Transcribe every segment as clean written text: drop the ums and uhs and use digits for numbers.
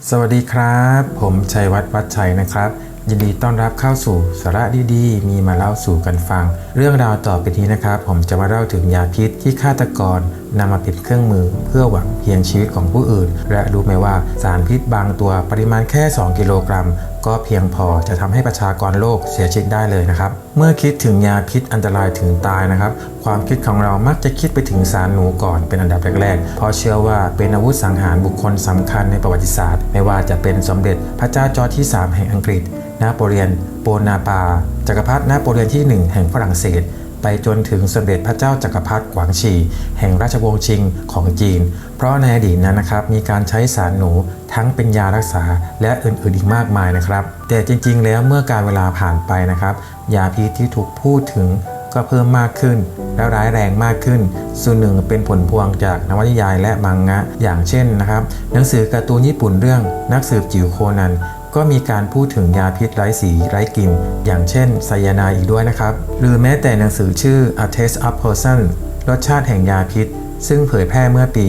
สวัสดีครับผมชัยวัฒน์ชัยนะครับยินดีต้อนรับเข้าสู่สาระดีๆมีมาเล่าสู่กันฟังเรื่องราวต่อไปนี้นะครับผมจะมาเล่าถึงยาพิษที่ฆาตกรนำมาเป็นเครื่องมือเพื่อหวังเพียงชีวิตของผู้อื่นและรู้ไหมว่าสารพิษบางตัวปริมาณแค่2 กิโลกรัมก็เพียงพอจะทำให้ประชากรโลกเสียชีวิตได้เลยนะครับเมื่อคิดถึงยาพิษอันตรายถึงตายนะครับความคิดของเรามักจะคิดไปถึงสารหนูก่อนเป็นอันดับแรกๆเพราะเชื่อว่าเป็นอาวุธสังหารบุคคลสำคัญในประวัติศาสตร์ไม่ว่าจะเป็นสมเด็จพระเจ้าจอร์จที่3แห่งอังกฤษนโปเลียนโบนาปาร์จักรพรรดินโปเลียนที่1แห่งฝรั่งเศสไปจนถึงสมเด็จพระเจ้าจักรพรรดิกวางชีแห่งราชวงศ์ชิงของจีนเพราะในอดีตนั้นนะครับมีการใช้สารหนูทั้งเป็นยารักษาและอื่นๆอีกมากมายนะครับแต่จริงๆแล้วเมื่อการเวลาผ่านไปนะครับยาพิษที่ถูกพูดถึงก็เพิ่มมากขึ้นและร้ายแรงมากขึ้นส่วนหนึ่งเป็นผลพวงจากนวนิยายและมังงะอย่างเช่นนะครับหนังสือการ์ตูนญี่ปุ่นเรื่องนักสืบจิ๋วโคนันก็มีการพูดถึงยาพิษไร้สีไร้กลิ่นอย่างเช่นไซยาไนด์อีกด้วยนะครับหรือแม้แต่หนังสือชื่อ A Taste of Poison รสชาติแห่งยาพิษซึ่งเผยแพร่เมื่อปี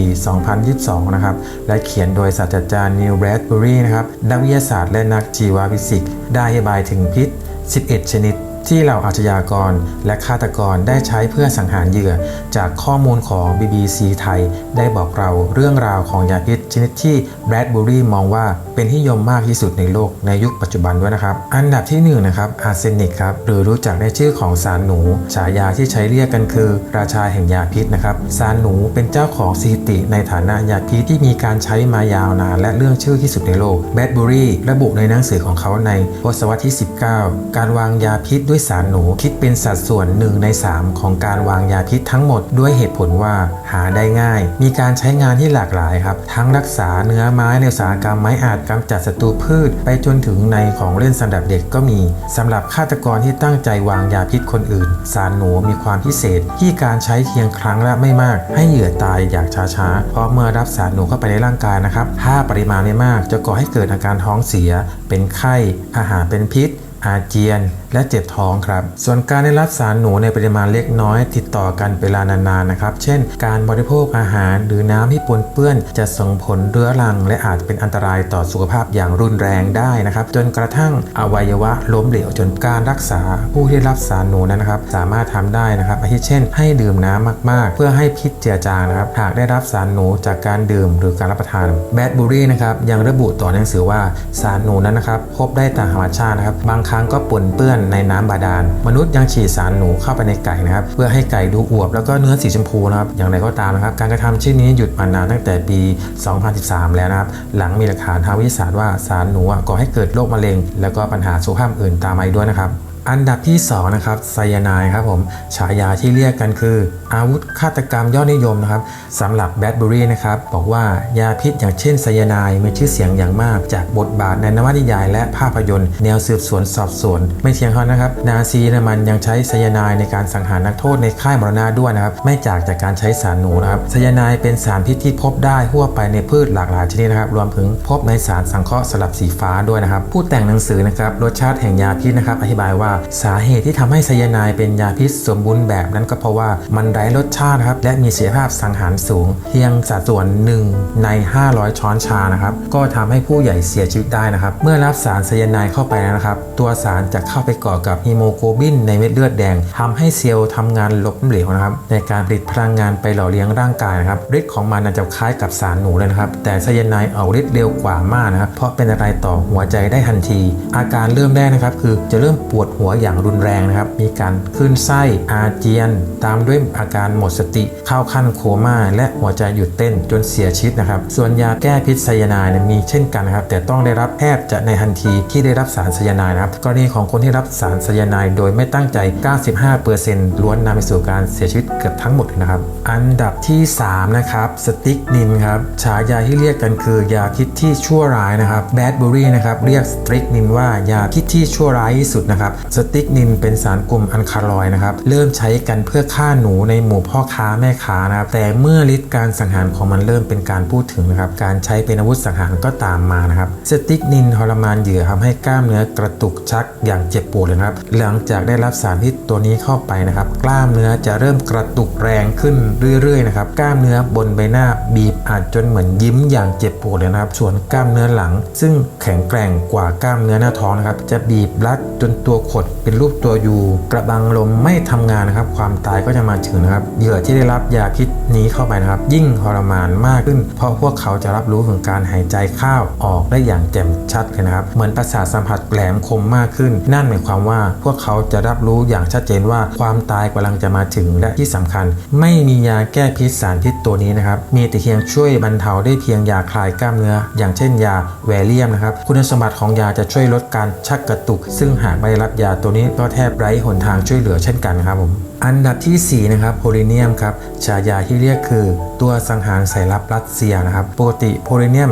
2022 นะครับและเขียนโดยศาสตราจารย์นิวแบรดเบอรีนะครับนักวิทยาศาสตร์และนักชีวฟิสิกส์ได้อธิบายถึงพิษ 11 ชนิดที่เหล่าอาชญากรและฆาตกรได้ใช้เพื่อสังหารเหยื่อจากข้อมูลของ BBC ไทยได้บอกเราเรื่องราวของยาพิษชนิดที่แบรดเบอรีมองว่าเป็นที่นิยมมากที่สุดในโลกในยุคปัจจุบันด้วยนะครับอันดับที่1นะครับอาร์เซนิกครับหรือรู้จักในชื่อของสารหนูฉายาที่ใช้เรียกกันคือราชาแห่งยาพิษนะครับสารหนูเป็นเจ้าของสถิติในฐานะยาพิษที่มีการใช้มายาวนานและเรื่องชื่อที่สุดในโลกแบรดเบอรีระบุในหนังสือของเขาในทศวรรษที่ 19การวางยาพิษด้วยสารหนูคิดเป็นสัดส่วน1 ใน 3ของการวางยาพิษทั้งหมดด้วยเหตุผลว่าหาได้ง่ายมีการใช้งานที่หลากหลายครับทั้งรักษาเนื้อไม้ในอุตสาหกรรมไม้อัดกำจัดศัตรูพืชไปจนถึงในของเล่นสำหรับเด็กก็มีสำหรับฆาตกรที่ตั้งใจวางยาพิษคนอื่นสารหนูมีความพิเศษที่การใช้เพียงครั้งละไม่มากให้เหยื่อตายอย่างช้าๆเพราะเมื่อรับสารหนูเข้าไปในร่างกายนะครับถ้าปริมาณไม่มากจะก่อให้เกิดอาการท้องเสียเป็นไข้อาหารเป็นพิษอาเจียนและเจ็บท้องครับส่วนการได้รับสารหนูในปริมาณเล็กน้อยติดต่อกันเวลานานๆนะครับเช่นการบริโภคอาหารหรือน้ำที่ปนเปื้อนจะส่งผลเรื้อรังและอาจเป็นอันตรายต่อสุขภาพอย่างรุนแรงได้นะครับจนกระทั่งอวัยวะล้มเหลวจนการรักษาผู้ที่รับสารหนูนั้นนะครับสามารถทำได้นะครับอาทิเช่นให้ดื่มน้ำมากๆเพื่อให้พิษเจือจางนะครับหากได้รับสารหนูจากการดื่มหรือการรับประทานแบรดเบอรีนะครับยังระบุต่อหนังสือว่าสารหนูนั้นนะครับพบได้ตามธรรมชาตินะครับบางครั้งก็ปนเปื้อนในน้ำบาดาลมนุษย์ยังฉีดสารหนูเข้าไปในไก่นะครับเพื่อให้ไก่ดูอวบแล้วก็เนื้อสีชมพูนะครับอย่างไรก็ตามนะครับการกระทำเช่นนี้หยุดมานานตั้งแต่ปี 2013 แล้วนะครับหลังมีหลักฐานทางวิทยาศาสตร์ว่าสารหนูก่อให้เกิดโรคมะเร็งแล้วก็ปัญหาสุขภาพอื่นตามมาด้วยนะครับอันดับที่2นะครับไซยาไนด์ครับผมฉายาที่เรียกกันคืออาวุธฆาตกรรมยอดนิยมนะครับสำหรับแบรดเบอรีนะครับบอกว่ายาพิษอย่างเช่นไซยาไนด์มีชื่อเสียงอย่างมากจากบทบาทในนวนิยายและภาพยนตร์แนวสืบสวนสอบสวนไม่เพียงเท่านั้นนะครับนาซีมันยังใช้ไซยาไนด์ในการสังหารนักโทษในค่ายมรณะด้วยนะครับไม่จากการใช้สารหนูนะครับไซยาไนด์เป็นสารพิษที่พบได้ทั่วไปในพืชหลากหลายชนิดนะครับรวมถึงพบในสารสังเคราะห์สลับสีฟ้าด้วยนะครับผู้แต่งหนังสือนะครับรสชาติแห่งยาพิษนะครับอธิบายว่าสาเหตุที่ทำให้ไซยาไนด์เป็นยาพิษสมบูรณ์แบบนั้นก็เพราะว่ามันไร้รสชาติครับและมีประสิทธิภาพสังหารสูงเพียงสัดส่วน1 ใน 500 ช้อนชานะครับก็ทำให้ผู้ใหญ่เสียชีวิตได้นะครับเมื่อรับสารไซยาไนด์เข้าไปนะครับตัวสารจะเข้าไปเกาะกับฮีโมโกลบินในเม็ดเลือดแดงทำให้เซลล์ทำงานล้มเหลวนะครับในการผลิตพลังงานไปหล่อเลี้ยงร่างกายนะครับฤทธิ์ของมันจะคล้ายกับสารหนูเลยนะครับแต่ไซยาไนด์ออกฤทธิ์เร็วกว่ามากนะครับเพราะเป็นอะไรต่อหัวใจได้ทันทีอาการเริ่มแรกนะครับคือจะเริ่มปวดหัวอย่างรุนแรงนะครับมีการคลื่นไส้อาเจียนตามด้วยอาการหมดสติเข้าขั้นโคม่าและหัวใจหยุดเต้นจนเสียชีวิตนะครับส่วนยาแก้พิษไซยาไนด์มีเช่นกันนะครับแต่ต้องได้รับแพทย์จะในทันทีที่ได้รับสารไซยาไนด์นะครับกรณีของคนที่รับสารไซยาไนด์โดยไม่ตั้งใจ 95% ล้วนนำไปสู่การเสียชีวิตเกือบทั้งหมดนะครับอันดับที่3นะครับสติกนินครับฉายาที่เรียกกันคือยาพิษที่ชั่วร้ายนะครับแบรดเบอรีนะครับเรียกสติกนินว่ายาพิษที่ชั่วร้ายที่สุดนะครับส ติ๊กนินเป็นสารกลุ่มอัลคาลอยด์นะครับเริ่มใช้กันเพื่อฆ่าหนูในหมู่พ่อค้าแม่ค้านะครับแต่เมื่อฤทธิ์การสังหารของมันเริ่มเป็นการพูดถึงนะครับการใช้เป็นอาวุธสังหารก็ตามมานะครับสติ๊กนินทรมานเหยื่อทำให้กล้ามเนื้อกระตุกชักอย่างเจ็บปวดเลยครับหลังจากได้รับสารพิษตัวนี้เข้าไปนะครับกล้ามเนื้อจะเริ่มกระตุกแรงขึ้นเรื่อยๆนะครับกล้ามเนื้อบนใบหน้าบีบอัดจนเหมือนยิ้มอย่างเจ็บปวดเลยนะครับส่วนกล้ามเนื้อหลังซึ่งแข็งแกร่งกว่ากล้ามเนื้อหน้าท้องนะครับจะบีบรัดจนตัวขดเป็นรูปตัวยูกระบังลมไม่ทำงานนะครับความตายก็จะมาถึงนะครับเหยื่อที่ได้รับยาพิษนี้เข้าไปนะครับยิ่งทรมานมากขึ้นเพราะพวกเขาจะรับรู้ถึงการหายใจเข้าออกได้อย่างแจ่มชัดเลยนะครับเหมือนประสาทสัมผัสแหลมคมมากขึ้นนั่นหมายความว่าพวกเขาจะรับรู้อย่างชัดเจนว่าความตายกำลังจะมาถึงและที่สำคัญไม่มียาแก้พิษสารพิษตัวนี้นะครับมีแต่เพียงช่วยบรรเทาได้เพียงยาคลายกล้ามเนื้ออย่างเช่นยาแวเลียมนะครับคุณสมบัติของยาจะช่วยลดการชักกระตุกซึ่งหากไม่ได้รับยาตัวนี้ก็แทบไร้หนทางช่วยเหลือเช่นกันครับผมอันดับที่4นะครับโพลิเนียมครับฉายาที่เรียกคือตัวสังหารสายลับรัสเซียนะครับปกติโพลิเนียม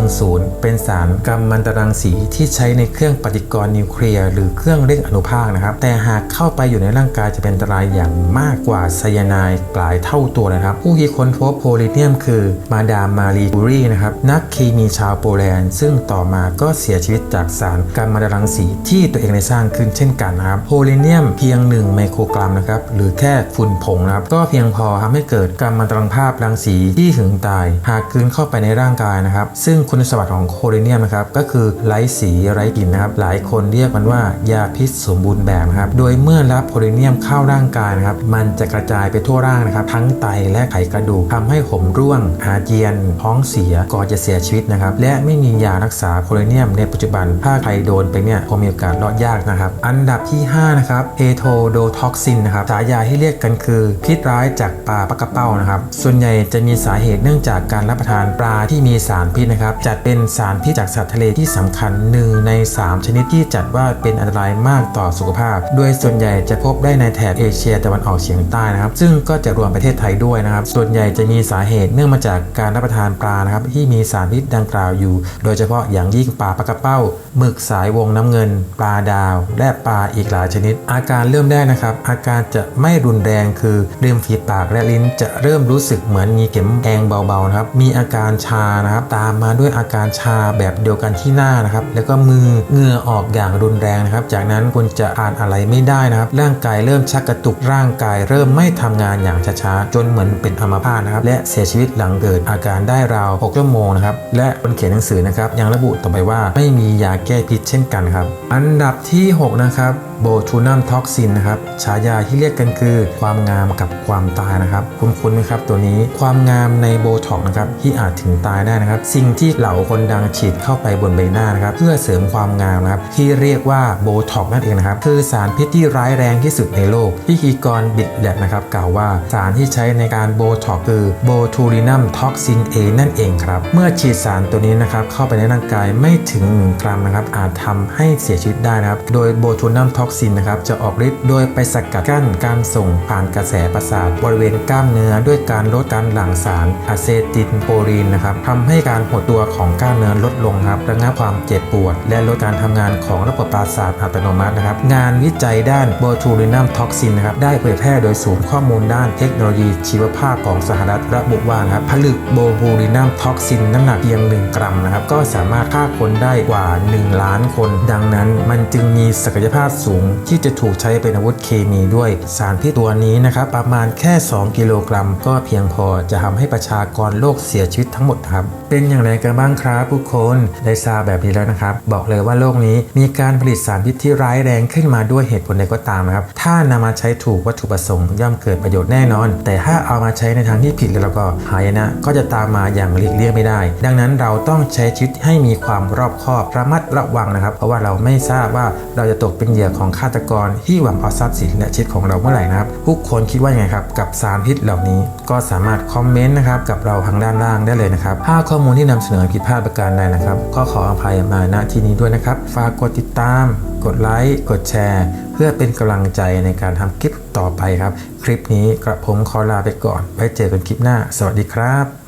210เป็นสารกัมมันตรังสีที่ใช้ในเครื่องปฏิกรณ์นิวเคลียร์หรือเครื่องเร่งอนุภาคนะครับแต่หากเข้าไปอยู่ในร่างกายจะเป็นอันตรายอย่างมากกว่าไซยาไนด์หลายเท่าตัวนะครับผู้ที่ค้นพบโพลิเนียมคือมาดามมารีคูรีนะครับนักเคมีชาวโปแลนด์ซึ่งต่อมาก็เสียชีวิตจากสารกัมมันตรังสีที่ตัวเองได้สร้างขึ้นเช่นกันนะครับโพลิเนียมเพียง1ไมโครกรัมนะครับหรือแค่ฝุ่นผงนะครับก็เพียงพอทำให้เกิดกัมมันตรังภาพรังสีที่ถึงตายหากกลืนเข้าไปในร่างกายนะครับซึ่งคุณสมบัติของโพลิเนียมนะครับก็คือไร้สีไร้กลิ่นนะครับหลายคนเรียกมันว่ายาพิษสมบูรณ์แบบนะครับโดยเมื่อรับโพลิเนียมเข้าร่างกายนะครับมันจะกระจายไปทั่วร่างนะครับทั้งไตและไขกระดูกทำให้ผมร่วงอาเจียนท้องเสียก่อนจะเสียชีวิตนะครับและไม่มียารักษาโพลิเนียมในปัจจุบันถ้าใครโดนไปเนี่ยคงมีโอกาสรอดยากนะครับอันดับที่5นะครับเอโทโดท็อกซินนะครับฉายาที่เรียกกันคือพิษร้ายจากปลาปักกระเป้านะครับส่วนใหญ่จะมีสาเหตุเนื่องจากการรับประทานปลาที่มีสารพิษนะครับจัดเป็นสารพิษจากสัตว์ทะเลที่สำคัญ1ใน3ชนิดที่จัดว่าเป็นอันตรายมากต่อสุขภาพโดยส่วนใหญ่จะพบได้ในแถบเอเชียตะวันออกเฉียงใต้นะครับซึ่งก็จะรวมประเทศไทยด้วยนะครับส่วนใหญ่จะมีสาเหตุเนื่องมาจากการรับประทานปลานะครับที่มีสารพิษดังกล่าวอยู่โดยเฉพาะอย่างยิ่งปลาปักกระเป้าหมึกสายวงน้ำเงินปลาดาวและปลาอีกหลายชนิดอาการเริ่มแรกนะครับอาการจะไม่รุนแรงคือริมฝีปากและลิ้นจะเริ่มรู้สึกเหมือนมีเข็มแทงเบาๆนะครับมีอาการชานะครับตามมาด้วยอาการชาแบบเดียวกันที่หน้านะครับแล้วก็มือเหงื่อออกอย่างรุนแรงนะครับจากนั้นคุณจะทานอะไรไม่ได้นะครับร่างกายเริ่มชักกระตุกร่างกายเริ่มไม่ทำงานอย่างช้าๆจนเหมือนเป็นอัมพาตนะครับและเสียชีวิตหลังเกิดอาการได้ราว6 ชั่วโมงนะครับและคนเขียนหนังสือนะครับยังระบุต่อไปว่าไม่มียาแก้พิษเช่นกันครับอันดับที่6นะครับโบทูนัมท็อกซินนะครับฉายาที่เรียกกันคือความงามกับความตายนะครับคุ้นๆไหมครับตัวนี้ความงามในโบท็อกนะครับที่อาจถึงตายได้นะครับสิ่งที่เหล่าคนดังฉีดเข้าไปบนใบหน้านะครับเพื่อเสริมความงามนะครับที่เรียกว่าโบท็อกนั่นเองนะครับคือสารพิษที่ร้ายแรงที่สุดในโลกพิธีกรบิดแลบนะครับกล่าวว่าสารที่ใช้ในการโบท็อกคือโบทูลินัมท็อกซิน A นั่นเองครับเมื่อฉีดสารตัวนี้นะครับเข้าไปในร่างกายไม่ถึง1 กรัมนะครับอาจทำให้เสียชีวิตได้นะครับโดยโบทูนัมท็อกซินนะครับจะออกฤทธิ์โดยไปสกัดกั้นการส่งผ่านกระแสประสาทบริเวณกล้ามเนื้อด้วยการลดการหลั่งสารอะเซติลโคลีนนะครับทำให้การหดตัวของกล้ามเนื้อลดลงครับระงับความเจ็บปวดและลดการทำงานของระบบประสาทอัตโนมัตินะครับงานวิจัยด้านโบทูลินัมท็อกซินนะครับได้เผยแพร่โดยศูนย์ข้อมูลด้านเทคโนโลยีชีวภาพของสหรัฐระบุว่านะครับผลึกโบทูลินัมท็อกซินน้ำหนักเพียง1 กรัมนะครับก็สามารถฆ่าคนได้กว่า1 ล้านคนดังนั้นมันจึงมีศักยภาพสูงที่จะถูกใช้เป็นอาวุธเคมีด้วยสารพิษตัวนี้นะครับประมาณแค่2 กิโลกรัมก็เพียงพอจะทำให้ประชากรโลกเสียชีวิตทั้งหมดครับเป็นอย่างไรกันบ้างครับทุกคนได้ทราบแบบนี้แล้วนะครับบอกเลยว่าโลกนี้มีการผลิตสารพิษที่ร้ายแรงขึ้นมาด้วยเหตุผลใดก็ตามนะครับถ้านำมาใช้ถูกวัตถุประสงค์ย่อมเกิดประโยชน์แน่นอนแต่ถ้าเอามาใช้ในทางที่ผิดแล้วก็หายนะก็จะตามมาอย่างหลีกเลี่ยงไม่ได้ดังนั้นเราต้องใช้ชีวิตให้มีความรอบคอบระมัดระวังนะครับเพราะว่าเราไม่ทราบว่าเราจะตกเป็นเหยื่อของฆาตกรที่หวังเอาทรัพย์สินและชีวิตของเราเมื่อไหร่นะครับทุกคนคิดว่ายังไงครับกับสารพิษเหล่านี้ก็สามารถคอมเมนต์นะครับกับเราทางด้านล่างได้เลยนะครับถ้าข้อมูลที่นำเสนอผิดพลาดประการใดนะครับก็ขออภัยมาณที่นี้ด้วยนะครับฝากกดติดตามกดไลค์กดแชร์เพื่อเป็นกำลังใจในการทำคลิปต่อไปครับคลิปนี้กระผมขอลาไปก่อนไว้เจอกันคลิปหน้าสวัสดีครับ